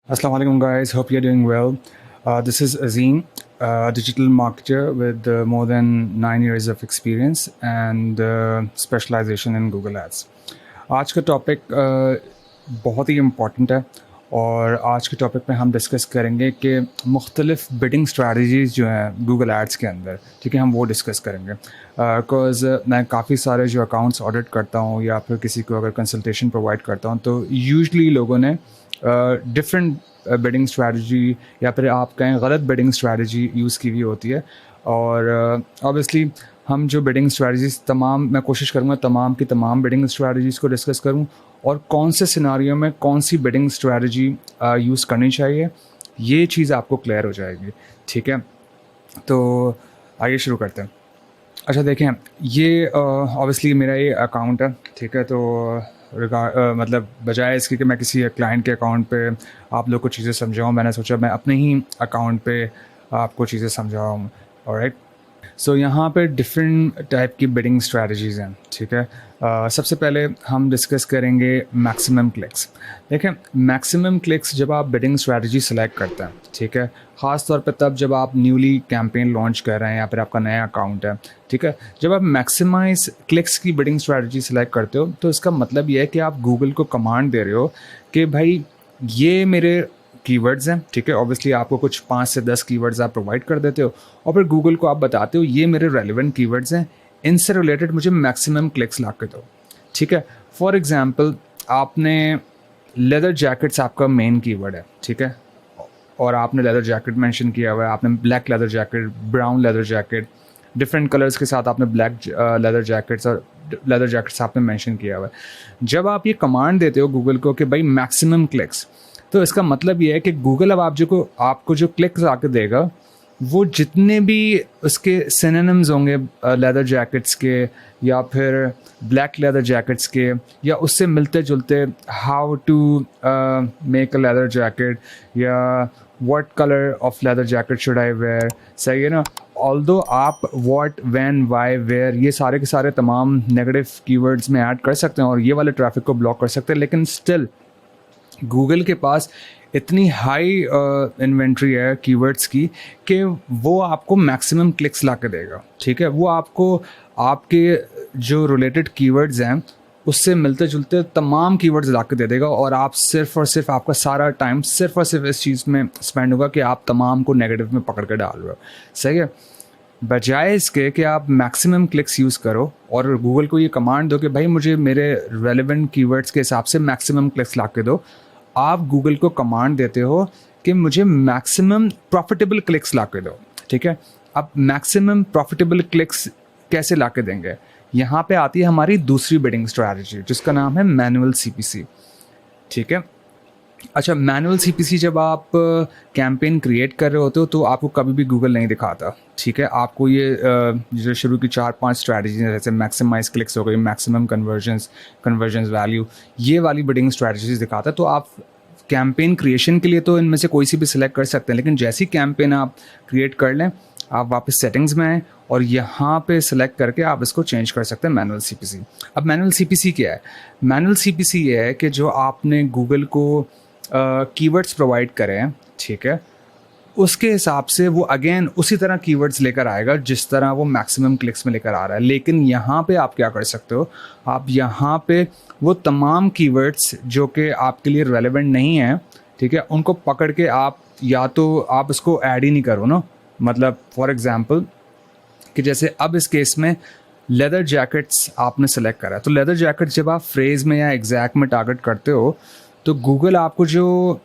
Assalamu alaikum guys, hope you're doing well. This is Azim, a digital marketer with more than 9 years of experience and specialization in Google Ads. आज का topic बहुत ही important है और आज के topic में हम डिस्कस करेंगे कि मुख्तलिफ बिडिंग स्ट्रैटेजीज़ जो हैं गूगल एड्स के अंदर, ठीक है, हम वो डिस्कस करेंगे। बिकॉज़ मैं काफ़ी सारे जो अकाउंट्स ऑडिट करता हूँ या फिर किसी को अगर कंसल्टेशन प्रोवाइड करता हूँ तो यूजुअली लोगों ने डिफरेंट बिडिंग स्ट्रैटेजी या फिर आप कहें गलत बिडिंग स्ट्रैटेजी यूज़ की हुई होती है। और ऑब्वियसली हम जो बिडिंग स्ट्रैटेजीज़ मैं कोशिश करूँगा तमाम की तमाम बिडिंग स्ट्रैटेजीज़ को डिस्कस करूँ और कौन से सिनारियो में कौन सी बिडिंग स्ट्रैटेजी यूज़ करनी चाहिए, ये चीज़ आपको क्लियर हो जाएगी, ठीक है। तो आइए शुरू करते हैं। अच्छा देखें, ये ऑब्वियसली मेरा ये अकाउंट है, ठीक है। तो मतलब बजाय इसके कि मैं किसी क्लाइंट के अकाउंट पे आप लोग को चीज़ें समझाऊँ, मैंने सोचा मैं अपने ही अकाउंट पे आपको चीज़ें समझाऊँ। ऑलराइट, सो यहाँ पे डिफरेंट टाइप की बिडिंग स्ट्रैटेजीज़ हैं, ठीक है। सबसे पहले हम डिस्कस करेंगे मैक्सिमम क्लिक्स। देखें, मैक्सिमम क्लिक्स जब आप बिडिंग स्ट्रैटेजी सेलेक्ट करते हैं, ठीक है, ख़ास तौर पे तब जब आप न्यूली कैंपेन लॉन्च कर रहे हैं या फिर आपका नया अकाउंट है, ठीक है। जब आप मैक्सिमाइज क्लिक्स की बिडिंग स्ट्रैटेजी सेलेक्ट करते हो तो इसका मतलब ये है कि आप गूगल को कमांड दे रहे हो कि भाई ये मेरे कीवर्ड्स हैं, ठीक है। ऑब्वियसली आपको कुछ 5 से 10 कीवर्ड्स आप प्रोवाइड कर देते हो और फिर गूगल को आप बताते हो ये मेरे रेलिवेंट कीवर्ड्स हैं, इनसे रिलेटेड मुझे मैक्सिमम क्लिक्स ला के दो, ठीक है। फॉर एग्जांपल आपने लेदर जैकेट्स आपका मेन कीवर्ड है, ठीक है, और आपने लेदर जैकेट मेंशन किया हुआ है, आपने black leather jacket, brown leather jacket, different colours के साथ आपने ब्लैक लेदर जैकेट्स और लेदर जैकेट्स आपने मेंशन किया हुआ है। जब आप ये कमांड देते हो गूगल को कि भाई मैक्सिमम क्लिक्स, तो इसका मतलब ये है कि गूगल अब आपको जो क्लिक्स आके देगा वो जितने भी उसके सिनोनिम्स होंगे लेदर जैकेट्स के या फिर ब्लैक लेदर जैकेट्स के या उससे मिलते जुलते how to make a leather jacket या what colour of leather jacket should I wear, सही है ना। ऑल्दो आप व्हाट, व्हेन, व्हाई, वेयर ये सारे के सारे तमाम नेगेटिव कीवर्ड्स में ऐड कर सकते हैं और ये वाले ट्रैफिक को ब्लॉक कर सकते हैं, लेकिन स्टिल गूगल के पास इतनी हाई इन्वेंट्री है कीवर्ड्स की कि वो आपको मैक्सिमम क्लिक्स ला के देगा, ठीक है। वो आपको आपके जो रिलेटेड कीवर्ड्स हैं उससे मिलते जुलते तमाम कीवर्ड्स ला के दे देगा और आप सिर्फ और सिर्फ आपका सारा टाइम सिर्फ और सिर्फ इस चीज़ में स्पेंड होगा कि आप तमाम को नेगेटिव में पकड़ के डाल रहे हो, सही है। बजाय इसके कि आप मैक्सिमम क्लिक्स यूज़ करो और गूगल को ये कमांड दो कि भाई मुझे मेरे रेलेवेंट कीवर्ड्स के हिसाब से मैक्सिमम क्लिक्स ला के दो, आप गूगल को कमांड देते हो कि मुझे मैक्सिमम प्रॉफिटेबल क्लिक्स ला के दो, ठीक है। अब मैक्सिमम प्रॉफिटेबल क्लिक्स कैसे ला के देंगे, यहाँ पे आती है हमारी दूसरी बिडिंग स्ट्रैटेजी जिसका नाम है मैनुअल सीपीसी, ठीक है। अच्छा, मैनुअल सीपीसी जब आप कैंपेन क्रिएट कर रहे होते हो तो आपको कभी भी गूगल नहीं दिखाता, ठीक है। आपको ये जो शुरू की 4-5 स्ट्रैटेजी जैसे मैक्सिमाइज क्लिक्स हो गई, मैक्सिमम कन्वर्जन्स वैल्यू, ये वाली बिडिंग स्ट्रैटेजीज दिखाता है। तो आप कैंपेन क्रिएशन के लिए तो इनमें से कोई सी भी सिलेक्ट कर सकते हैं, लेकिन जैसी कैंपेन आप क्रिएट कर लें आप वापस सेटिंग्स में आएँ और यहाँ पे सिलेक्ट करके आप इसको चेंज कर सकते हैं मैनुअल सीपीसी। अब मैनुअल सीपीसी क्या है? मैनुअल सीपीसी ये है कि जो आपने गूगल को कीवर्ड्स प्रोवाइड करें हैं, ठीक है, उसके हिसाब से वो अगेन उसी तरह कीवर्ड्स लेकर आएगा जिस तरह वो मैक्सिमम क्लिक्स में लेकर आ रहा है। लेकिन यहाँ पे आप क्या कर सकते हो, आप यहाँ पे वो तमाम कीवर्ड्स जो कि आपके लिए रेलेवेंट नहीं है, ठीक है, उनको पकड़ के आप या तो आप उसको ऐड ही नहीं करो ना। मतलब फॉर एग्जांपल कि जैसे अब इस केस में लेदर जैकेट्स आपने सेलेक्ट करा, तो लेदर जैकेट जब आप फ्रेज में या एग्जैक्ट में टारगेट करते हो तो गूगल आपको जो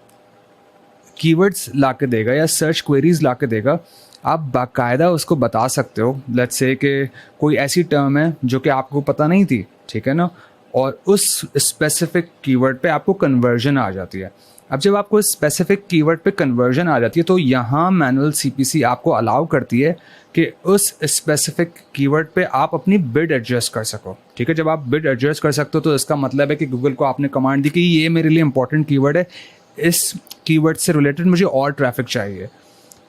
कीवर्ड्स ला के देगा या सर्च क्वेरीज ला के देगा, आप बाकायदा उसको बता सकते हो। लेट्स से कि कोई ऐसी टर्म है जो कि आपको पता नहीं थी, ठीक है ना, और उस स्पेसिफिक कीवर्ड पे आपको कन्वर्जन आ जाती है। अब जब आपको स्पेसिफिक कीवर्ड पे कन्वर्जन आ जाती है तो यहाँ मैनुअल सीपीसी आपको अलाउ करती है कि उस स्पेसिफिक कीवर्ड पे आप अपनी बिड एडजस्ट कर सको, ठीक है। जब आप बिड एडजस्ट कर सकते हो तो इसका मतलब है कि गूगल को आपने कमांड दी कि ये मेरे लिए इंपॉर्टेंट कीवर्ड है, इस कीवर्ड से रिलेटेड मुझे और ट्रैफिक चाहिए।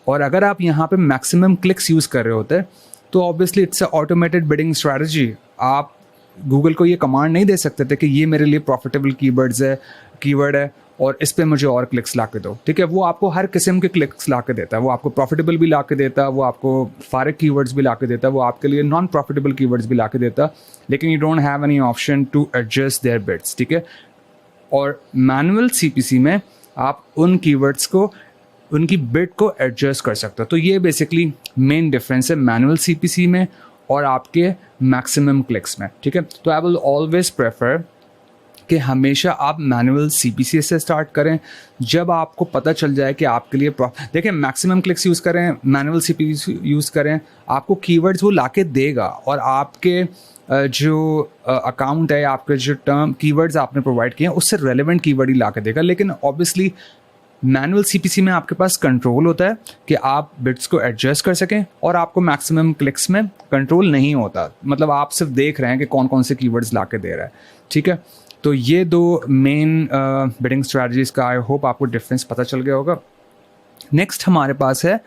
और अगर आप यहाँ पे मैक्सिमम क्लिक्स यूज़ कर रहे होते तो obviously it's a automated bidding strategy. आप गूगल को ये कमांड नहीं दे सकते थे कि ये मेरे लिए प्रॉफिटेबल कीवर्ड है और इस पे मुझे और क्लिक्स ला के दो, ठीक है। वो आपको हर किस्म के क्लिक्स ला के देता है, वो आपको प्रॉफिटेबल भी ला के देता है, वो आपको फारिग कीवर्ड्स भी ला के देता है, वो आपके लिए नॉन प्रॉफिटेबल कीवर्ड्स भी ला के देता है, लेकिन you don't have any option to adjust their bids, ठीक है। और मैनुअल सीपीसी में आप उन कीवर्ड्स को, उनकी बिड को एडजस्ट कर सकते हो। तो ये बेसिकली मेन डिफरेंस है मैनुअल सीपीसी में और आपके मैक्सिमम क्लिक्स में, ठीक है। तो आई विल ऑलवेज प्रेफर कि हमेशा आप मैनुअल सीपीसी से स्टार्ट करें। जब आपको पता चल जाए कि आपके लिए देखिए, मैक्सिमम क्लिक्स यूज़ करें, मैनुअल सीपीसी यूज़ करें, आपको कीवर्ड्स वो लाके देगा और आपके जो अकाउंट है, आपके जो टर्म कीवर्ड्स आपने प्रोवाइड किए हैं उससे रेलेवेंट कीवर्ड ही ला के देगा। लेकिन ऑब्वियसली मैनुअल सीपीसी में आपके पास कंट्रोल होता है कि आप बिट्स को एडजस्ट कर सकें, और आपको मैक्सिमम क्लिक्स में कंट्रोल नहीं होता, मतलब आप सिर्फ देख रहे हैं कि कौन कौन से कीवर्ड्स ला के दे रहा है, ठीक है। तो ये दो मेन बिडिंग स्ट्रैटेजीज का आई होप आपको डिफरेंस पता चल गया होगा। नेक्स्ट हमारे पास है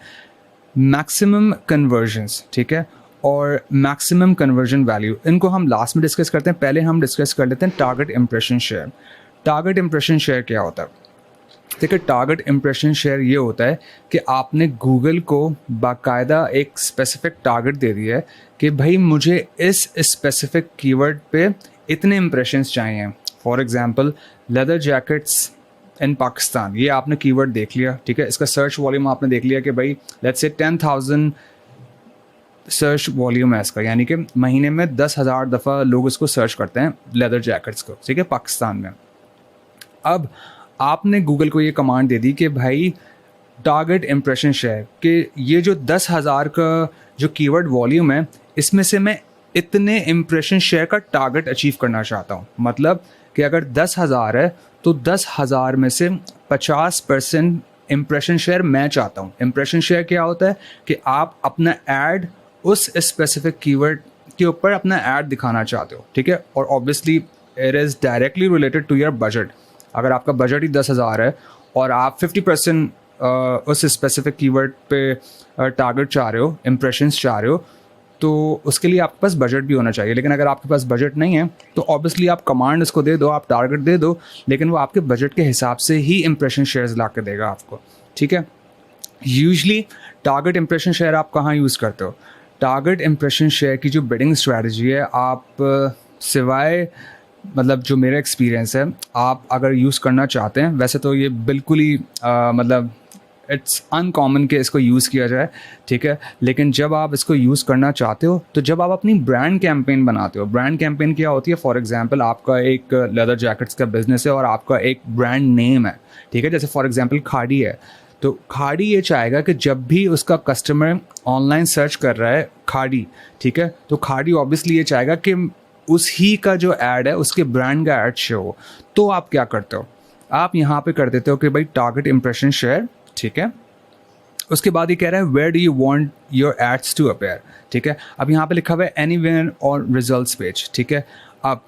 मैक्सिमम कन्वर्जन्स, ठीक है, और मैक्सिमम कन्वर्जन वैल्यू। इनको हम लास्ट में डिस्कस करते हैं, पहले हम डिस्कस कर लेते हैं target impression share. Target impression share क्या होता है? देखिए, टारगेट इंप्रेशन शेयर ये होता है कि आपने गूगल को बाकायदा एक स्पेसिफिक टारगेट दे दिया है कि भाई मुझे इस स्पेसिफिक कीवर्ड पे इतने इंप्रेशंस चाहिए। फॉर एग्जांपल लेदर जैकेट्स इन पाकिस्तान, ये आपने कीवर्ड देख लिया, ठीक है। इसका सर्च वॉल्यूम आपने देख लिया कि भाई लेट्स से 10,000 सर्च वॉल्यूम है इसका, यानी कि महीने में 10,000 दफ़ा लोग इसको सर्च करते हैं लेदर जैकेट्स को, ठीक है, पाकिस्तान में। अब आपने गूगल को ये कमांड दे दी कि भाई टारगेट इंप्रेशन शेयर कि ये जो 10,000 का जो कीवर्ड वॉल्यूम है, इसमें से मैं इतने इंप्रेशन शेयर का टारगेट अचीव करना चाहता हूँ। मतलब कि अगर 10,000 है तो 10,000 में से 50% इंप्रेशन शेयर मैं चाहता हूँ। इंप्रेशन शेयर क्या होता है कि आप अपना ऐड उस स्पेसिफिक कीवर्ड के ऊपर अपना ऐड दिखाना चाहते हो, ठीक है। और obviously it is directly related to your budget. अगर आपका बजट ही 10,000 है और आप 50% उस स्पेसिफिक कीवर्ड पे टारगेट चाह रहे हो, इंप्रेशंस चाह रहे हो, तो उसके लिए आपके पास बजट भी होना चाहिए। लेकिन अगर आपके पास बजट नहीं है तो ऑब्वियसली आप कमांड इसको दे दो, आप टारगेट दे दो, लेकिन वो आपके बजट के हिसाब से ही इंप्रेशन शेयर्स ला के देगा आपको, ठीक है। यूजली टारगेट इंप्रेशन शेयर आप कहाँ यूज़ करते हो? टारगेट इंप्रेशन शेयर की जो बिडिंग स्ट्रैटेजी है, आप सिवाय मतलब जो मेरा एक्सपीरियंस है, आप अगर यूज़ करना चाहते हैं, वैसे तो ये बिल्कुल ही मतलब इट्स अनकॉमन कि इसको यूज़ किया जाए, ठीक है। लेकिन जब आप इसको यूज़ करना चाहते हो तो जब आप अपनी ब्रांड कैंपेन बनाते हो, ब्रांड कैंपेन क्या होती है? फॉर एग्जांपल आपका एक लेदर जैकेट्स का बिजनेस है और आपका एक ब्रांड नेम है, ठीक है। जैसे फॉर एग्जांपल खाड़ी है, तो खाड़ी ये चाहेगा कि जब भी उसका कस्टमर ऑनलाइन सर्च कर रहा है खाड़ी, ठीक है, तो खाड़ी ऑब्वियसली ये चाहेगा कि उस ही का जो ऐड है उसके ब्रांड का ऐड शो हो। तो आप क्या करते हो? आप यहाँ पे कर देते हो कि भाई टारगेट इंप्रेशन शेयर, ठीक है। उसके बाद ये कह रहा है where do you want your ads to appear, ठीक है। अब यहाँ पे लिखा हुआ है एनीवेयर ऑन रिजल्ट्स पेज, ठीक है। अब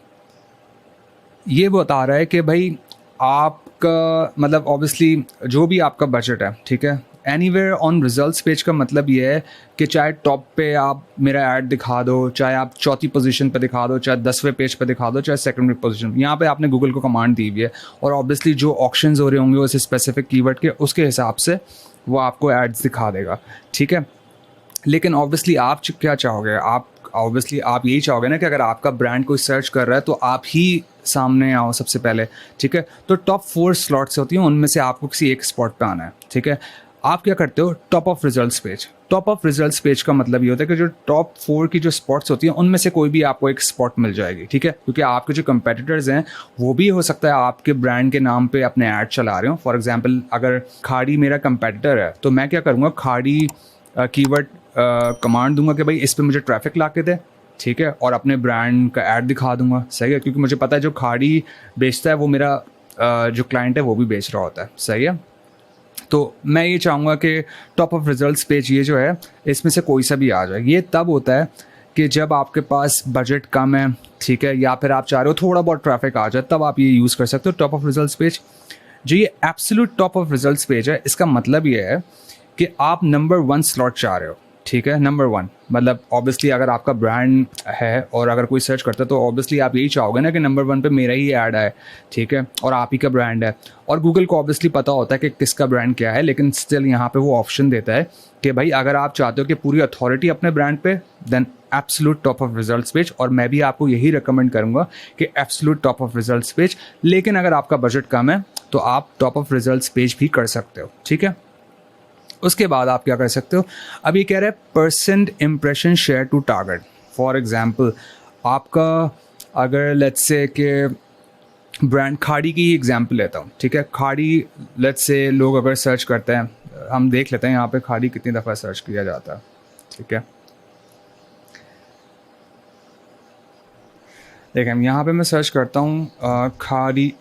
ये बता रहा है कि भाई आपका मतलब ऑब्वियसली जो भी आपका बजट है, ठीक है। एनीवेयर ऑन रिजल्ट्स पेज का मतलब ये है कि चाहे टॉप पे आप मेरा ऐड दिखा दो, चाहे आप चौथी पोजीशन पे दिखा दो, चाहे 10वें पेज पे दिखा दो, चाहे सेकंडरी पोजीशन। यहाँ पे आपने गूगल को कमांड दी हुई है और ऑब्वियसली जो ऑक्शंस हो रहे होंगे उस स्पेसिफिक कीवर्ड के, उसके हिसाब से वो आपको एड्स दिखा देगा, ठीक है। लेकिन ऑब्वियसली आप क्या चाहोगे? आप ऑब्वियसली आप यही चाहोगे ना कि अगर आपका ब्रांड कोई सर्च कर रहा है तो आप ही सामने आओ सबसे पहले, ठीक है। तो टॉप 4 स्लॉट्स होती हैं, उनमें से आपको किसी एक स्पॉट पे आना है, ठीक है। आप क्या करते हो? Top of results page. Top of results page का मतलब ये होता है कि जो टॉप 4 की जो स्पॉट्स होती हैं उनमें से कोई भी आपको एक स्पॉट मिल जाएगी, ठीक है। क्योंकि आपके जो कंपेटिटर्स हैं वो भी हो सकता है आपके ब्रांड के नाम पे अपने ऐड चला रहे हो। फॉर एग्जांपल अगर खाड़ी मेरा कंपेटिटर है तो मैं क्या करूँगा, खाड़ी कीवर्ड कमांड दूंगा कि भाई इस पर मुझे ट्रैफिक ला के दे, ठीक है, और अपने ब्रांड का ऐड दिखा दूंगा, सही है। क्योंकि मुझे पता है जो खाड़ी बेचता है वो मेरा जो क्लाइंट है वो भी बेच रहा होता है, सही है। तो मैं ये चाहूँगा कि टॉप ऑफ रिजल्ट्स पेज ये जो है इसमें से कोई सा भी आ जाए। ये तब होता है कि जब आपके पास बजट कम है, ठीक है, या फिर आप चाह रहे हो थोड़ा बहुत ट्रैफिक आ जाए, तब आप ये यूज़ कर सकते हो टॉप ऑफ रिजल्ट्स पेज। जो ये absolute top of results page है, इसका मतलब ये है कि आप नंबर 1 स्लॉट चाह रहे हो, ठीक है, नंबर वन। मतलब ऑब्वियसली अगर आपका ब्रांड है और अगर कोई सर्च करता है तो ऑब्वियसली आप यही चाहोगे ना कि नंबर वन पे मेरा ही ऐड आए, ठीक है, और आप ही का ब्रांड है। और गूगल को ऑब्वियसली पता होता है कि किसका ब्रांड क्या है, लेकिन स्टिल यहाँ पे वो ऑप्शन देता है कि भाई अगर आप चाहते हो कि पूरी अथॉरिटी अपने ब्रांड पे, then absolute top of results page. और मैं भी आपको यही रिकमेंड करूँगा कि absolute top of results page. लेकिन अगर आपका बजट कम है तो आप टॉप ऑफ रिजल्ट्स पेज भी कर सकते हो, ठीक है। उसके बाद आप क्या कर सकते हो, अब ये कह रहा है percent impression share to target. For example आपका, अगर लेट्स से कि ब्रांड खाड़ी की ही एग्जांपल लेता हूँ, ठीक है। खाड़ी लेट्स से लोग अगर सर्च करते हैं, हम देख लेते हैं यहाँ पे खाड़ी कितनी दफ़ा सर्च किया जाता है, ठीक है। देखें यहाँ पे मैं सर्च करता हूँ खाड़ी,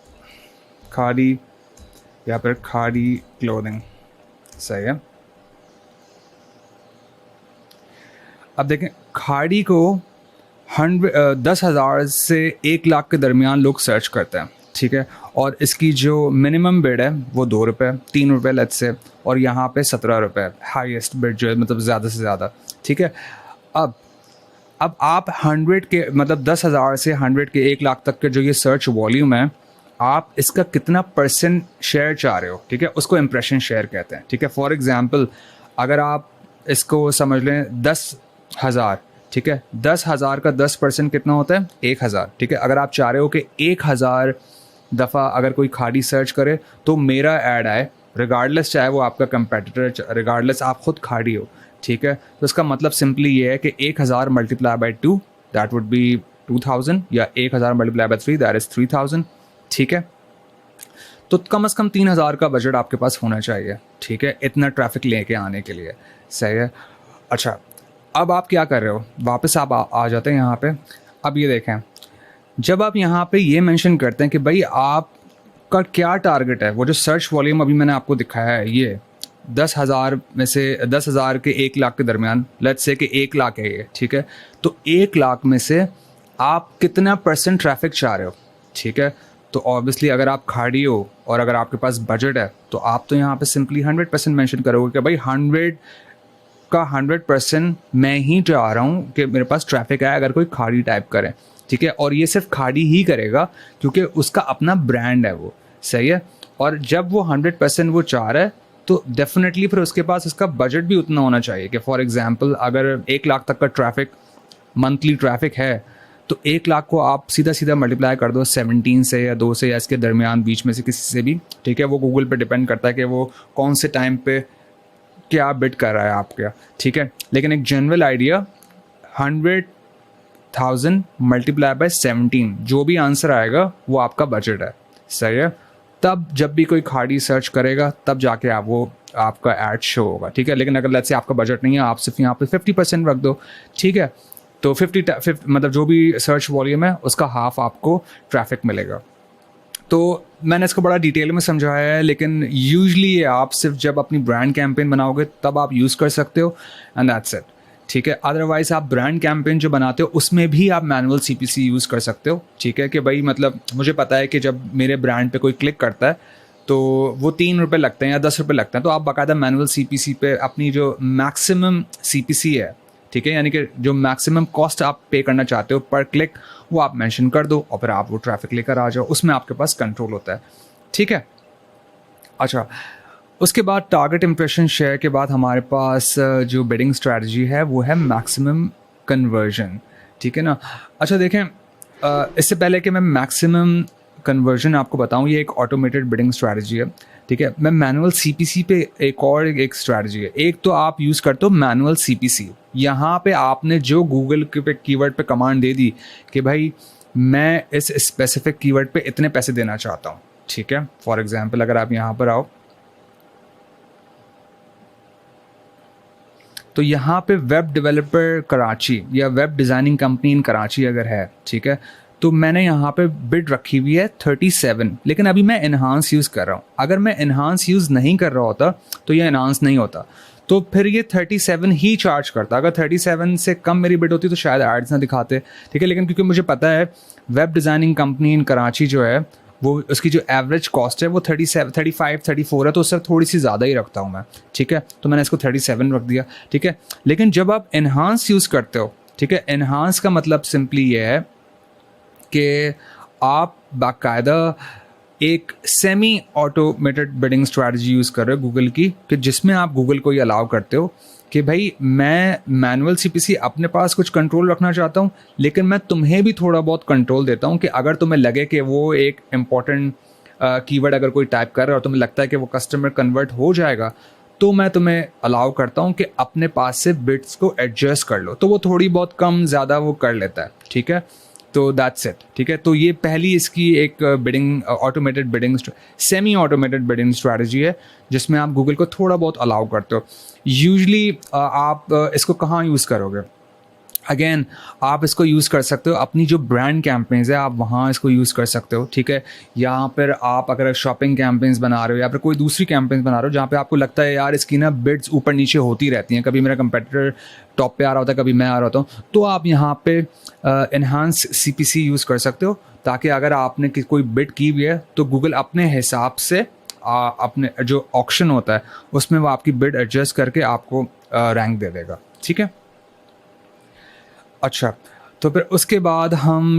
खाड़ी या फिर खाड़ी क्लोथिंग, सही है। अब देखें खाड़ी को 10,000 से 1 लाख के दरमियान लोग सर्च करते हैं, ठीक है। और इसकी जो मिनिमम बिड है वो 2 रुपये, 3 रुपये लेट्स से, और यहाँ पे 17 रुपये हाईएस्ट बिड जो है, मतलब ज़्यादा से ज़्यादा, ठीक है। अब आप 100 के मतलब 10,000 से 100 के 1 लाख तक के जो ये सर्च वॉल्यूम है, आप इसका कितना परसेंट शेयर चाह रहे हो, ठीक है, उसको इम्प्रेशन शेयर कहते हैं, ठीक है। फॉर एग्जांपल अगर आप इसको समझ लें 10,000, ठीक है, 10,000 का 10% कितना होता है, 1,000, ठीक है। अगर आप चाह रहे हो कि 1,000 दफ़ा अगर कोई खाड़ी सर्च करे तो मेरा ऐड आए, रिगार्डलेस चाहे वो आपका कंपेटिटर, रिगार्डलेस आप खुद खाड़ी हो, ठीक है, तो इसका मतलब सिंपली ये है कि 1,000 multiply by 2 that would be 2,000, या 1,000 मल्टीप्लाई बाई 3 दैट इज़ 3,000, ठीक है। तो कम से कम 3,000 का बजट आपके पास होना चाहिए, ठीक है, इतना ट्रैफिक लेके आने के लिए, सही है। अच्छा, अब आप क्या कर रहे हो, वापस आप आ जाते हैं यहाँ पे। अब ये देखें, जब आप यहाँ पे ये मेंशन करते हैं कि भाई आपका क्या टारगेट है, वो जो सर्च वॉल्यूम अभी मैंने आपको दिखाया है, ये 10,000 में से 10,000 के 1 लाख के दरमियान, लेट्स से कि 1 लाख है ये, ठीक है। तो 1 लाख में से आप कितना परसेंट ट्रैफिक चाह रहे हो, ठीक है। तो ऑब्वियसली अगर आप खाड़ी हो और अगर आपके पास बजट है तो आप तो यहाँ पे सिंपली 100% मेंशन करोगे कि भाई 100 का 100% मैं ही चाह रहा हूँ कि मेरे पास ट्रैफिक आए अगर कोई खाड़ी टाइप करे, ठीक है। और ये सिर्फ खाड़ी ही करेगा क्योंकि उसका अपना ब्रांड है वो, सही है। और जब वो 100% वो चाह रहा है तो डेफिनेटली फिर उसके पास उसका बजट भी उतना होना चाहिए कि फॉर एग्जांपल अगर 1 लाख तक का ट्रैफिक मंथली ट्रैफिक है तो 1 लाख को आप सीधा सीधा मल्टीप्लाई कर दो 17 से या 2 से या इसके दरमियान बीच में से किसी से भी, ठीक है। वो गूगल पे डिपेंड करता है कि वो कौन से टाइम पे क्या बिड कर रहा है आपका, ठीक है। लेकिन एक जनरल आइडिया 100,000 मल्टीप्लाई बाय 17 जो भी आंसर आएगा वो आपका बजट है, सही है। तब जब भी कोई खाड़ी सर्च करेगा तब जाके आप वो आपका ऐड शो होगा, ठीक है। लेकिन अगर लेट्स से आपका बजट नहीं है, आप सिर्फ यहाँ पे 50% रख दो, ठीक है, तो 50 मतलब जो भी सर्च वॉल्यूम है उसका हाफ आपको ट्रैफिक मिलेगा। तो मैंने इसको बड़ा डिटेल में समझाया है, लेकिन यूजुअली ये आप सिर्फ जब अपनी ब्रांड कैंपेन बनाओगे तब आप यूज़ कर सकते हो, एंड दैट्स इट, ठीक है। अदरवाइज आप ब्रांड कैंपेन जो बनाते हो उसमें भी आप मैनुअल CPC यूज़ कर सकते हो, ठीक है। कि भाई मतलब मुझे पता है कि जब मेरे ब्रांड पे कोई क्लिक करता है तो वो 3 रुपये लगते हैं या 10 रुपये लगते हैं, तो आप बाकायदा मैनुअल CPC पे अपनी जो मैक्सिमम CPC है, ठीक है, यानी कि जो मैक्सिमम कॉस्ट आप पे करना चाहते हो पर क्लिक, वो आप मेंशन कर दो और फिर आप वो ट्रैफिक लेकर आ जाओ, उसमें आपके पास कंट्रोल होता है, ठीक है। अच्छा, उसके बाद टारगेट इंप्रेशन शेयर के बाद हमारे पास जो बिडिंग स्ट्रैटेजी है वो है मैक्सिमम कन्वर्जन, ठीक है ना। अच्छा देखें, इससे पहले कि मैं मैक्सिमम कन्वर्जन आपको बताऊं, ये एक ऑटोमेटेड बिडिंग स्ट्रैटेजी है, ठीक है। मैं मैनुअल CPC पे एक स्ट्रैटेजी है। एक तो आप यूज़ करते हो मैनुअल CPC, यहाँ पे आपने जो गूगल के पे कीवर्ड पे कमांड दे दी कि भाई मैं इस स्पेसिफिक कीवर्ड पे इतने पैसे देना चाहता हूँ, ठीक है। फॉर एग्जांपल अगर आप यहाँ पर आओ तो यहाँ पे वेब डेवलपर कराची या वेब डिज़ाइनिंग कंपनी इन कराची अगर है, ठीक है, तो मैंने यहाँ पे बिड रखी हुई है 37, लेकिन अभी मैं इन्हांस यूज़ कर रहा हूँ। अगर मैं इन्हांस यूज़ नहीं कर रहा होता तो ये इन्हांस नहीं होता, तो फिर ये 37 ही चार्ज करता। अगर 37 से कम मेरी बिड होती तो शायद एड्स ना दिखाते, ठीक है। लेकिन क्योंकि मुझे पता है वेब डिज़ाइनिंग कंपनी इन कराची जो है वो उसकी जो एवरेज कॉस्ट है वो 37, 35, 34 है, तो उससे थोड़ी सी ज़्यादा ही रखता हूँ मैं, ठीक है। तो मैंने इसको 37 रख दिया, ठीक है। लेकिन जब आप एनहांस यूज़ करते हो, ठीक है, एनहांस का मतलब सिंपली ये है कि आप बाकायदा एक semi automated bidding strategy use कर रहे हो गूगल की, कि जिसमें आप गूगल को ये अलाउ करते हो कि भाई मैं मैनुअल सीपीसी अपने पास कुछ कंट्रोल रखना चाहता हूँ, लेकिन मैं तुम्हें भी थोड़ा बहुत कंट्रोल देता हूँ कि अगर तुम्हें लगे कि वो एक इम्पॉर्टेंट कीवर्ड अगर कोई टाइप कर रहा है और तुम्हें लगता है कि वो कस्टमर कन्वर्ट हो जाएगा, तो मैं तुम्हें अलाउ करता हूँ कि अपने पास से बिट्स को एडजस्ट कर लो, तो वो थोड़ी बहुत कम ज़्यादा वो कर लेता है, ठीक है। तो दैट्स इट, ठीक है। तो ये पहली इसकी एक bidding automated bidding semi automated bidding strategy है, जिसमें आप गूगल को थोड़ा बहुत अलाउ करते हो। यूजुअली आप इसको कहाँ यूज़ करोगे? अगेन आप इसको यूज़ कर सकते हो अपनी जो ब्रांड कैंपेन्स है, आप वहाँ इसको यूज़ कर सकते हो, ठीक है। या फिर आप अगर शॉपिंग कैंपेन्स बना रहे हो या फिर कोई दूसरी कैंपेन्स बना रहे हो जहाँ पे आपको लगता है यार इसकी ना बिड्स ऊपर नीचे होती रहती हैं, कभी मेरा कंपेटिटर टॉप पे आ रहा होता है, कभी मैं आ रहा होता हूँ, तो आप यहाँ पे एनहांस सीपीसी यूज़ कर सकते हो, ताकि अगर आपने कोई बिड की हुई है तो गूगल अपने हिसाब से अपने जो ऑक्शन होता है उसमें वो आपकी बिड एडजस्ट करके आपको रैंक दे देगा, ठीक है। अच्छा, तो फिर उसके बाद हम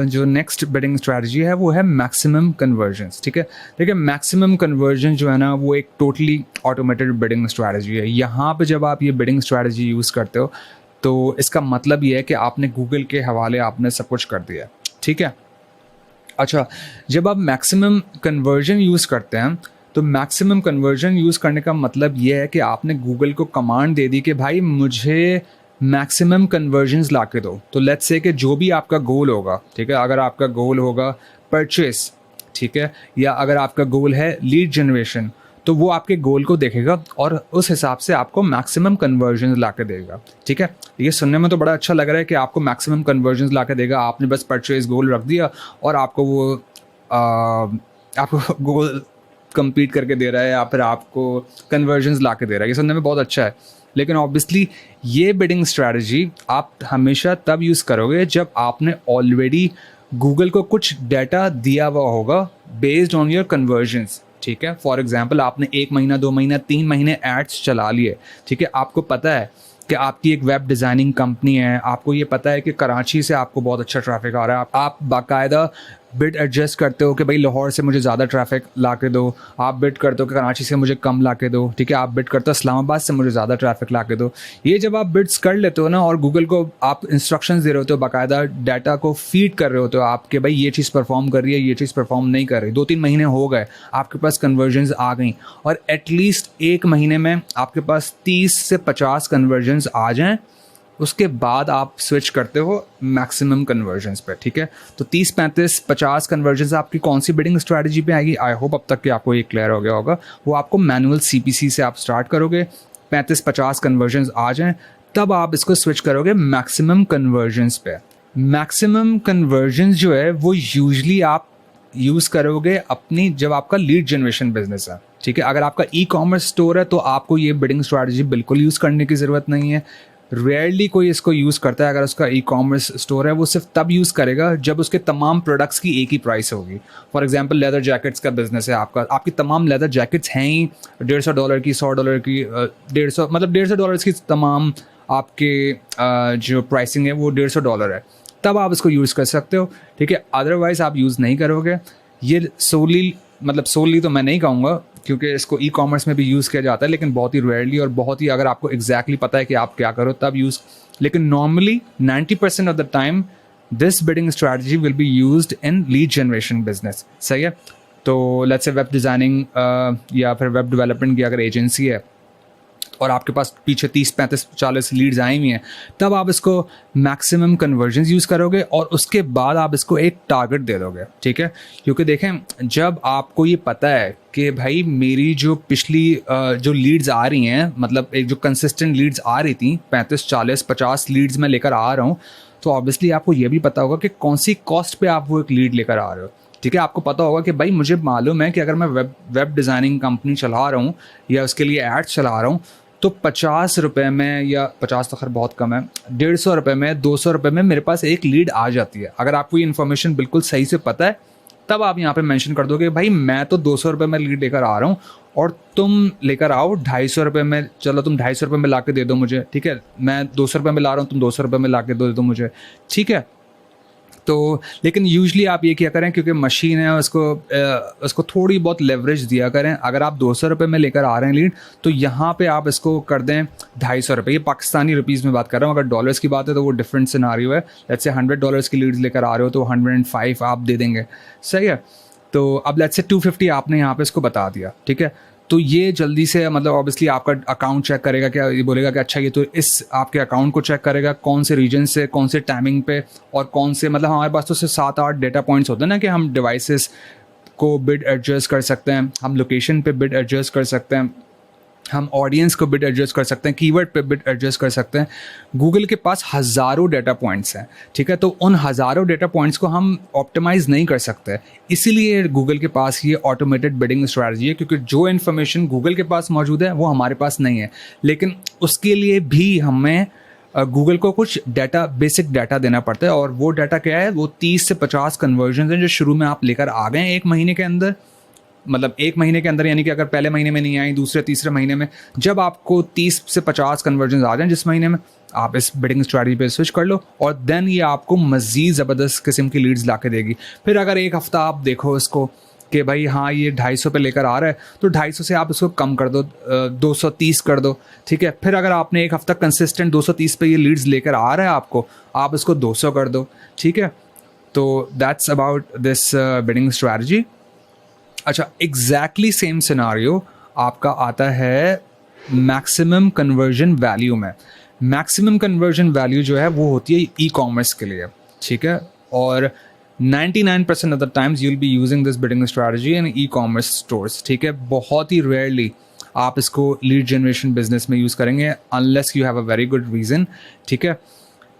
जो नेक्स्ट बिडिंग स्ट्रैटेजी है वो है मैक्सिमम कन्वर्जन्स, ठीक है। देखिए मैक्सिमम कन्वर्जन जो है ना वो एक टोटली ऑटोमेटेड बिडिंग स्ट्रैटेजी है। यहाँ पे जब आप ये बिडिंग स्ट्रैटेजी यूज़ करते हो तो इसका मतलब ये है कि आपने गूगल के हवाले आपने सब कुछ कर दिया, ठीक है। अच्छा, जब आप मैक्सिमम कन्वर्जन यूज़ करते हैं तो मैक्सिमम कन्वर्जन यूज़ करने का मतलब ये है कि आपने गूगल को कमांड दे दी कि भाई मुझे मैक्सिमम कन्वर्जन्स ला के दो। तो लेट्स से कि जो भी आपका गोल होगा, ठीक है, अगर आपका गोल होगा परचेस, ठीक है, या अगर आपका गोल है लीड जनरेशन, तो वो आपके गोल को देखेगा और उस हिसाब से आपको मैक्सिमम कन्वर्जन्स ला के देगा, ठीक है। ये सुनने में तो बड़ा अच्छा लग रहा है कि आपको मैक्सिमम कन्वर्जन्स ला के देगा, आपने बस परचेस गोल रख दिया और आपको वो आपको गोल कंप्लीट करके दे रहा है या फिर आपको कन्वर्जन्स ला के दे रहा है। ये सुनने में बहुत अच्छा है, लेकिन ऑब्वियसली ये बिडिंग स्ट्रैटेजी आप हमेशा तब यूज़ करोगे जब आपने ऑलरेडी गूगल को कुछ डाटा दिया हुआ होगा बेस्ड ऑन योर कन्वर्जन्स, ठीक है। फॉर एग्जांपल आपने 1 महीना 2 महीना 3 महीने एड्स चला लिए, ठीक है। आपको पता है कि आपकी एक वेब डिज़ाइनिंग कंपनी है, आपको ये पता है कि कराची से आपको बहुत अच्छा ट्रैफिक आ रहा है, आप बाकायदा बिड एडजस्ट करते हो कि भाई लाहौर से मुझे ज़्यादा ट्रैफिक ला के दो, आप बिड करते हो कि कराची से मुझे कम ला के दो, ठीक है, आप बिड करते हो इस्लामाबाद से मुझे ज़्यादा ट्रैफिक ला के दो। ये जब आप बिड्स कर लेते हो ना और गूगल को आप इंस्ट्रक्शंस दे रहे होते हो, बाकायदा डाटा को फीड कर रहे होते हो आप कि भाई ये चीज़ परफॉर्म कर रही है, ये चीज़ परफॉर्म नहीं कर रही, 2-3 महीने हो गए, आपके पास कन्वर्जन्स आ गई और एटलीस्ट 1 महीने में आपके पास 30 से 50 कन्वर्जन्स आ जाएँ, उसके बाद आप स्विच करते हो मैक्सिमम कन्वर्जन्स पे, ठीक है। तो 30, 35, 50 कन्वर्जन्स आपकी कौन सी बिडिंग स्ट्रैटेजी पे आएगी? आई होप अब तक कि आपको ये क्लियर हो गया होगा। वो आपको मैनुअल सीपीसी से आप स्टार्ट करोगे, 35-50 कन्वर्जन्स आ जाएं, तब आप इसको स्विच करोगे मैक्सिमम कन्वर्जन्स पे। मैक्सिमम कन्वर्जन्स जो है वो यूजली आप यूज़ करोगे अपनी जब आपका लीड जनरेशन बिजनेस है, ठीक है। अगर आपका ई कॉमर्स स्टोर है तो आपको ये बिडिंग स्ट्रैटेजी बिल्कुल यूज़ करने की ज़रूरत नहीं है। रेयरली कोई इसको यूज़ करता है। अगर उसका ई कॉमर्स स्टोर है वो सिर्फ तब यूज़ करेगा जब उसके तमाम प्रोडक्ट्स की एक ही प्राइस होगी। फॉर एग्जांपल लेदर जैकेट्स का बिजनेस है आपका, आपकी तमाम लेदर जैकेट्स हैं ही $150 की, $100 की, 150 मतलब $150 की तमाम आपके जो प्राइसिंग है वो $150 है, तब आप इसको यूज़ कर सकते हो, ठीक है। अदरवाइज़ आप यूज़ नहीं करोगे। ये सोली तो मैं नहीं कहूँगा क्योंकि इसको ई कॉमर्स में भी यूज़ किया जाता है, लेकिन बहुत ही रेयरली और बहुत ही अगर आपको एग्जैक्टली पता है कि आप क्या करो तब यूज़। लेकिन normally 90% of the time this bidding strategy will be used in lead generation business, सही है। तो लेट्स से वेब डिज़ाइनिंग या फिर वेब डेवलपमेंट की अगर एजेंसी है और आपके पास पीछे 30, 35, 40 लीड्स आई हुई हैं, तब आप इसको मैक्सिमम कन्वर्जन्स यूज़ करोगे और उसके बाद आप इसको एक टारगेट दे दोगे, ठीक है। क्योंकि देखें जब आपको ये पता है कि भाई मेरी जो पिछली जो लीड्स आ रही हैं, मतलब एक जो कंसिस्टेंट लीड्स आ रही थी 35, 40, 50 लीड्स मैं लेकर आ रहा हूँ, तो ऑब्वियसली आपको ये भी पता होगा कि कौन सी कॉस्ट पे आप वो एक लीड लेकर आ रहे हो, ठीक है। आपको पता होगा कि भाई मुझे मालूम है कि अगर मैं वेब डिज़ाइनिंग कंपनी चला रहा हूँ या उसके लिए एड्स चला रहा हूँ तो 50 रुपये में, या 50 तो खैर बहुत कम है, 150 रुपये में, 200 रुपये में मेरे पास एक लीड आ जाती है। अगर आपको ये इन्फॉर्मेशन बिल्कुल सही से पता है तब आप यहाँ पे मेंशन कर दो कि भाई मैं तो 200 रुपये में लीड लेकर आ रहा हूँ और तुम लेकर आओ 250 रुपये में, चलो तुम 250 रुपये में ला के दे दो मुझे, ठीक है, मैं 200 रुपये में ला रहा हूँ, तुम 200 रुपये में ला के दे दो मुझे, ठीक है। तो लेकिन यूजली आप ये क्या करें, क्योंकि मशीन है उसको थोड़ी बहुत लेवरेज दिया करें। अगर आप 200 रुपये में लेकर आ रहे हैं लीड, तो यहाँ पे आप इसको कर दें 250 रुपये। ये पाकिस्तानी रुपीज़ में बात कर रहा हूँ, अगर डॉलर्स की बात है तो वो डिफरेंट सिनारियो है। लेट्स से $100 की लीड्स लेकर आ रहे हो तो 105 आप दे देंगे, सही है। तो अब लेट्स से 250 आपने यहाँ पे इसको बता दिया, ठीक है। तो ये जल्दी से मतलब ऑब्वियसली आपका अकाउंट चेक करेगा, क्या ये बोलेगा कि अच्छा ये तो इस आपके अकाउंट को चेक करेगा, कौन से रीजन से, कौन से टाइमिंग पे और कौन से, मतलब हमारे पास तो सिर्फ 7-8 डेटा पॉइंट्स होते हैं ना कि हम डिवाइसेस को बिड एडजस्ट कर सकते हैं, हम लोकेशन पे बिड एडजस्ट कर सकते हैं, हम ऑडियंस को बिड एडजस्ट कर सकते हैं, कीवर्ड पे बिड एडजस्ट कर सकते हैं। गूगल के पास हज़ारों डेटा पॉइंट्स हैं, ठीक है। तो उन हज़ारों डेटा पॉइंट्स को हम ऑप्टिमाइज़ नहीं कर सकते, इसीलिए गूगल के पास ये ऑटोमेटेड बिडिंग स्ट्रैटेजी है, क्योंकि जो इन्फॉर्मेशन गूगल के पास मौजूद है वो हमारे पास नहीं है। लेकिन उसके लिए भी हमें गूगल को कुछ डाटा, बेसिक डाटा देना पड़ता है, और वो डाटा क्या है, वो 30 से 50 कन्वर्जन हैं जो शुरू में आप लेकर आ गए 1 महीने के अंदर, मतलब 1 महीने के अंदर, यानी कि अगर पहले महीने में नहीं आई, दूसरे तीसरे महीने में जब आपको 30 से 50 कन्वर्जन आ जाएं जिस महीने में, आप इस बिडिंग स्ट्रैटेजी पे स्विच कर लो, और देन ये आपको मज़ीद ज़बरदस्त किस्म की लीड्स ला के देगी। फिर अगर एक हफ़्ता आप देखो इसको कि भाई हाँ ये 250 पे लेकर आ रहा है, तो 250 से आप इसको कम कर दो, 230 कर दो, ठीक है। फिर अगर आपने एक हफ़्ता कंसिस्टेंट 230 पे ये लीड्स लेकर आ रहा है आपको, आप इसको 200 कर दो, ठीक है। तो that's about this bidding strategy. अच्छा, एग्जैक्टली सेम सिनारियो आपका आता है मैक्सिमम कन्वर्जन वैल्यू में। मैक्सिमम कन्वर्जन वैल्यू जो है वो होती है ई कॉमर्स के लिए, ठीक है। और 99% of the times you will be using this bidding strategy in e commerce stores, ठीक है। बहुत ही रेयरली आप इसको लीड जनरेशन बिजनेस में यूज़ करेंगे unless you have a very good reason, ठीक है।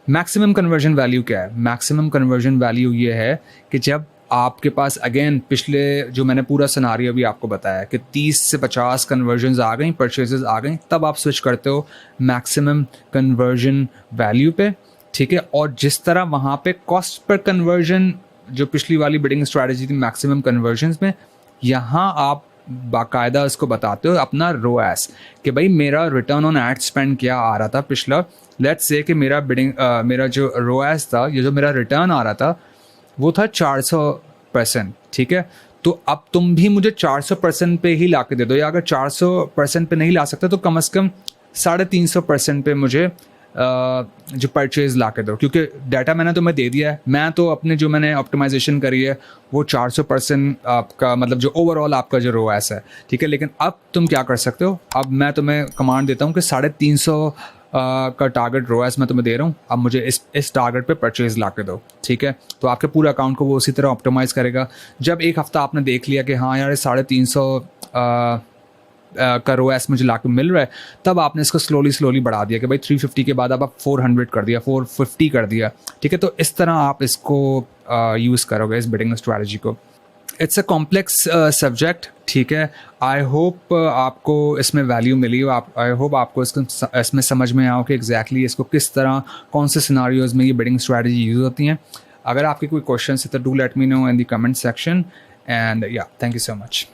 मैक्सिमम कन्वर्जन वैल्यू क्या है? मैक्सिमम कन्वर्जन वैल्यू ये है कि जब आपके पास, अगेन पिछले जो मैंने पूरा सिनारियो भी आपको बताया कि 30 से 50 कन्वर्जन्स आ गई, परचेजेस आ गई, तब आप स्विच करते हो मैक्सिमम कन्वर्जन वैल्यू पे, ठीक है। और जिस तरह वहाँ पे कॉस्ट पर कन्वर्जन जो पिछली वाली बिडिंग स्ट्रैटेजी थी मैक्सिमम कन्वर्जन्स में, यहाँ आप बाकायदा इसको बताते हो अपना रोएस कि भाई मेरा रिटर्न ऑन एड स्पेंड क्या आ रहा था पिछला। लेट्स से कि मेरा जो रोएस था, ये जो मेरा रिटर्न आ रहा था वो था 400%, ठीक है। तो अब तुम भी मुझे 400% पे ही ला के दे दो, या अगर 400% पे नहीं ला सकते तो कम से कम 350% पे मुझे जो परचेज़ ला के दो, क्योंकि डाटा मैंने तुम्हें दे दिया है। मैं तो अपने जो मैंने ऑप्टिमाइजेशन करी है वो 400% आपका, मतलब जो ओवरऑल आपका जो रोएस है, ठीक है। लेकिन अब तुम क्या कर सकते हो, अब मैं तुम्हें कमांड देता हूँ कि 350 का टारगेट रोएस मैं तुम्हें दे रहा हूँ, अब मुझे इस टारगेट पे परचेज़ ला के दो, ठीक है। तो आपके पूरे अकाउंट को वो उसी तरह ऑप्टिमाइज़ करेगा। जब एक हफ़्ता आपने देख लिया कि हाँ यार 350 का रोएस मुझे ला के मिल रहा है, तब आपने इसको स्लोली बढ़ा दिया कि भाई 350 के बाद अब आप 400 कर दिया, 450 कर दिया, ठीक है। तो इस तरह आप इसको यूज़ करोगे इस बिडिंग स्ट्रैटेजी को। इट्स अ कॉम्प्लेक्स सब्जेक्ट, ठीक है। आई होप आपको इसमें वैल्यू मिली हो, आई होप आपको इसमें समझ में आओ कि एग्जैक्टली इसको किस तरह, कौन से सिनारियोज़ में ये बिडिंग स्ट्रैटेजी यूज़ होती हैं। अगर आपके कोई क्वेश्चन है तो do let me know in the comment section, and या थैंक यू सो मच।